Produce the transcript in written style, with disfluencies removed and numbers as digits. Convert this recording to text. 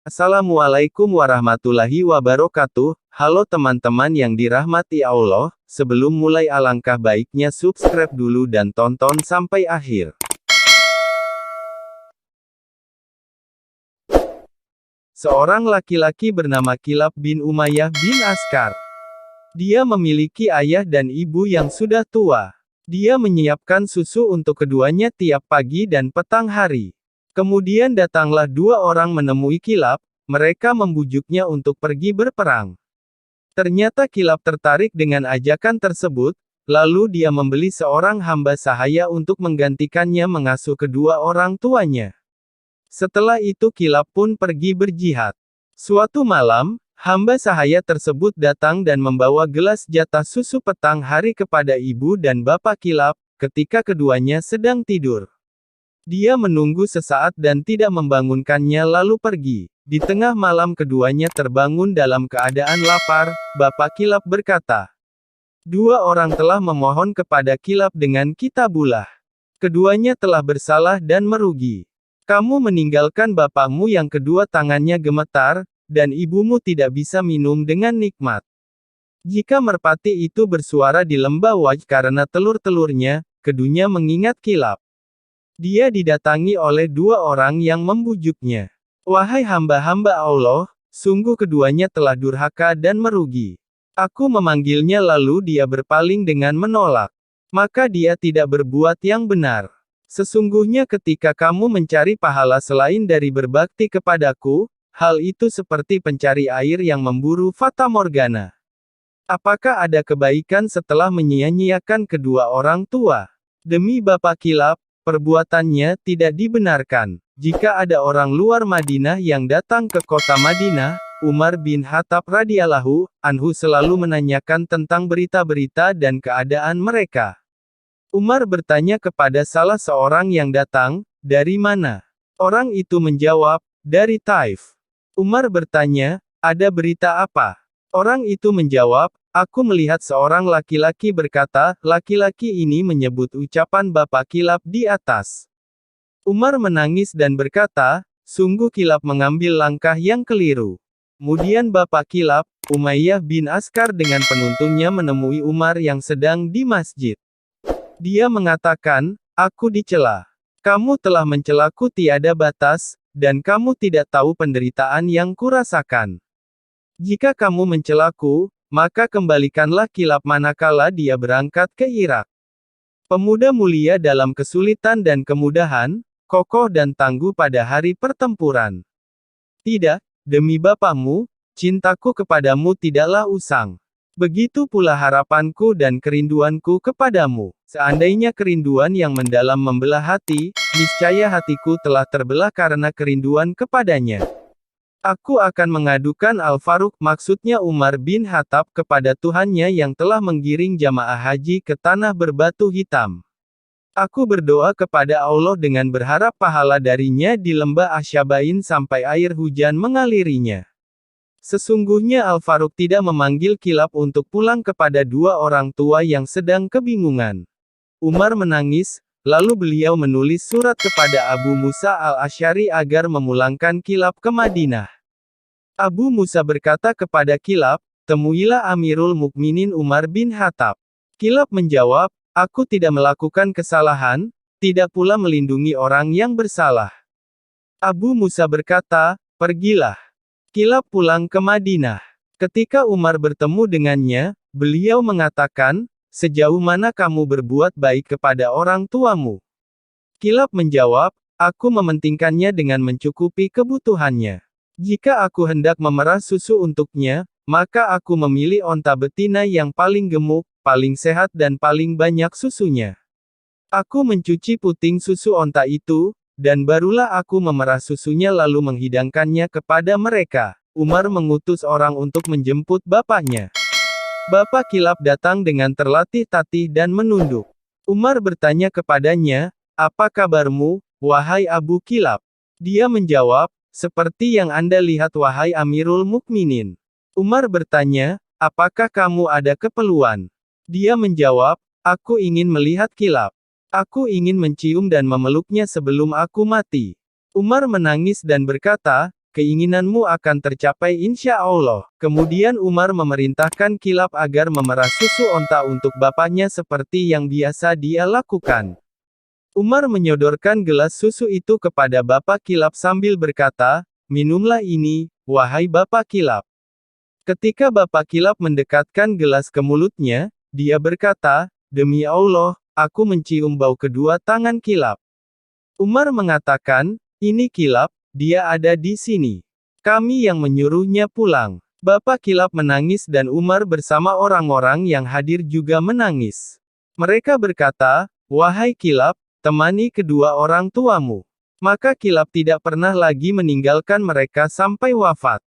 Assalamualaikum warahmatullahi wabarakatuh. Halo teman-teman yang dirahmati Allah, sebelum mulai alangkah baiknya subscribe dulu dan tonton sampai akhir. Seorang laki-laki bernama Kilab bin Umayyah bin Askar. Dia memiliki ayah dan ibu yang sudah tua. Dia menyiapkan susu untuk keduanya tiap pagi dan petang hari. Kemudian datanglah dua orang menemui Kilab, mereka membujuknya untuk pergi berperang. Ternyata Kilab tertarik dengan ajakan tersebut, lalu dia membeli seorang hamba sahaya untuk menggantikannya mengasuh kedua orang tuanya. Setelah itu Kilab pun pergi berjihad. Suatu malam, hamba sahaya tersebut datang dan membawa gelas jatah susu petang hari kepada ibu dan bapak Kilab, ketika keduanya sedang tidur. Dia menunggu sesaat dan tidak membangunkannya lalu pergi. Di tengah malam keduanya terbangun dalam keadaan lapar, bapak Kilab berkata. Dua orang telah memohon kepada Kilab dengan kitabullah. Keduanya telah bersalah dan merugi. Kamu meninggalkan bapakmu yang kedua tangannya gemetar, dan ibumu tidak bisa minum dengan nikmat. Jika merpati itu bersuara di lembah Waj karena telur-telurnya, keduanya mengingat Kilab. Dia didatangi oleh dua orang yang membujuknya. Wahai hamba-hamba Allah, sungguh keduanya telah durhaka dan merugi. Aku memanggilnya lalu dia berpaling dengan menolak. Maka dia tidak berbuat yang benar. Sesungguhnya ketika kamu mencari pahala selain dari berbakti kepadaku, hal itu seperti pencari air yang memburu fata morgana. Apakah ada kebaikan setelah menyia-nyiakan kedua orang tua? Demi bapak Kilab, perbuatannya tidak dibenarkan. Jika ada orang luar Madinah yang datang ke kota Madinah, Umar bin Khattab radhiyallahu anhu selalu menanyakan tentang berita-berita dan keadaan mereka. Umar bertanya kepada salah seorang yang datang, "Dari mana?" Orang itu menjawab, "Dari Taif." Umar bertanya, "Ada berita apa?" Orang itu menjawab, "Aku melihat seorang laki-laki berkata, laki-laki ini menyebut ucapan bapak Kilab di atas." Umar menangis dan berkata, "Sungguh Kilab mengambil langkah yang keliru." Kemudian bapak Kilab, Umayyah bin Askar dengan penuntunnya menemui Umar yang sedang di masjid. Dia mengatakan, "Aku dicela. Kamu telah mencelaku tiada batas, dan kamu tidak tahu penderitaan yang kurasakan. Jika kamu mencelaku, maka kembalikanlah Kilab manakala dia berangkat ke Irak." Pemuda mulia dalam kesulitan dan kemudahan, kokoh dan tangguh pada hari pertempuran. Tidak, demi bapakmu, cintaku kepadamu tidaklah usang. Begitu pula harapanku dan kerinduanku kepadamu. Seandainya kerinduan yang mendalam membelah hati, niscaya hatiku telah terbelah karena kerinduan kepadanya. Aku akan mengadukan Al-Faruq, maksudnya Umar bin Khattab, kepada Tuhannya yang telah menggiring jamaah haji ke tanah berbatu hitam. Aku berdoa kepada Allah dengan berharap pahala darinya di lembah Asyabain sampai air hujan mengalirinya. Sesungguhnya Al-Faruq tidak memanggil Kilab untuk pulang kepada dua orang tua yang sedang kebingungan. Umar menangis, lalu beliau menulis surat kepada Abu Musa al-Asy'ari agar memulangkan Kilab ke Madinah. Abu Musa berkata kepada Kilab, "Temuilah Amirul Mukminin Umar bin Khattab." Kilab menjawab, "Aku tidak melakukan kesalahan, tidak pula melindungi orang yang bersalah." Abu Musa berkata, "Pergilah." Kilab pulang ke Madinah. Ketika Umar bertemu dengannya, beliau mengatakan, "Sejauh mana kamu berbuat baik kepada orang tuamu?" Kilab menjawab, "Aku mementingkannya dengan mencukupi kebutuhannya. Jika aku hendak memerah susu untuknya, maka aku memilih onta betina yang paling gemuk, paling sehat dan paling banyak susunya. Aku mencuci puting susu onta itu, dan barulah aku memerah susunya lalu menghidangkannya kepada mereka." Umar mengutus orang untuk menjemput bapaknya. Bapak Kilab datang dengan terlatih-tatih dan menunduk. Umar bertanya kepadanya, "Apa kabarmu, wahai Abu Kilab?" Dia menjawab, "Seperti yang Anda lihat wahai Amirul Mukminin." Umar bertanya, "Apakah kamu ada keperluan?" Dia menjawab, "Aku ingin melihat Kilab. Aku ingin mencium dan memeluknya sebelum aku mati." Umar menangis dan berkata, keinginanmu akan tercapai insya Allah. Kemudian Umar memerintahkan Kilab agar memerah susu onta untuk bapaknya seperti yang biasa dia lakukan. Umar menyodorkan gelas susu itu kepada Bapak Kilab sambil berkata, "Minumlah ini, wahai Bapak Kilab." Ketika Bapak Kilab mendekatkan gelas ke mulutnya, dia berkata, "Demi Allah, aku mencium bau kedua tangan Kilab." Umar mengatakan, "Ini Kilab, dia ada di sini. Kami yang menyuruhnya pulang." Bapak Kilab menangis dan Umar bersama orang-orang yang hadir juga menangis. Mereka berkata, "Wahai Kilab, temani kedua orang tuamu." Maka Kilab tidak pernah lagi meninggalkan mereka sampai wafat.